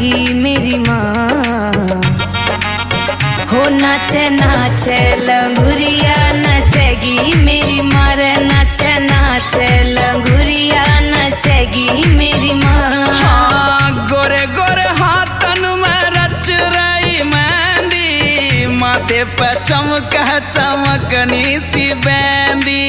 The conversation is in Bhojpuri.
लंगूरी मेरी माँ हो नाचे नाचे लंगूरिया नचेगी मेरी माँ रे नाचे नाचे लंगूरिया नचेगी मेरी माँ। हाँ गोरे गोरे हाथन में रच रही मेहंदी माथे पे चमक चमकनी सी बेंदी